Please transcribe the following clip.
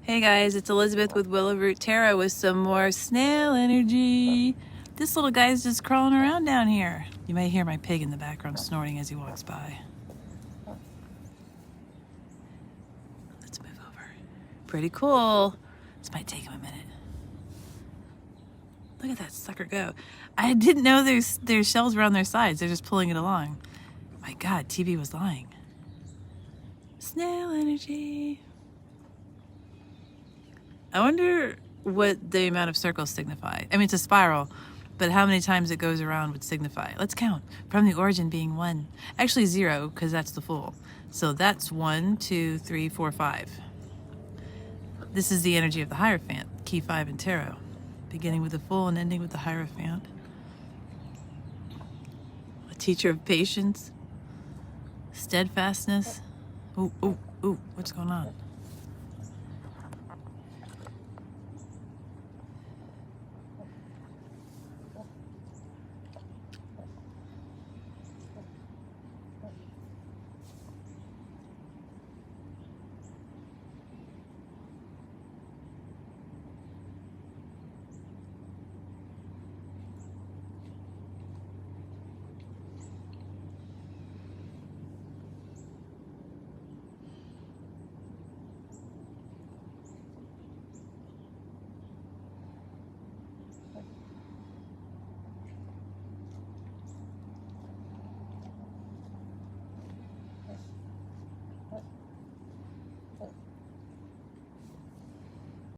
Hey guys, it's Elizabeth with Willow Root Tarot with some more snail energy. This little guy's just crawling around down here. You may hear my pig in the background snorting as he walks by. Let's move over. Pretty cool. This might take him a minute. Look at that sucker go. I didn't know there's shells around their sides. They're just pulling it along. My God, TV was lying. Snail energy. I wonder what the amount of circles signify. I mean, it's a spiral, but how many times it goes around would signify. Let's count. From the origin being 1. Actually 0, because that's the full. So that's 1, 2, 3, 4, 5. This is the energy of the Hierophant, key 5 in tarot. Beginning with the full and ending with the Hierophant. A teacher of patience, steadfastness. Ooh, ooh, ooh, what's going on?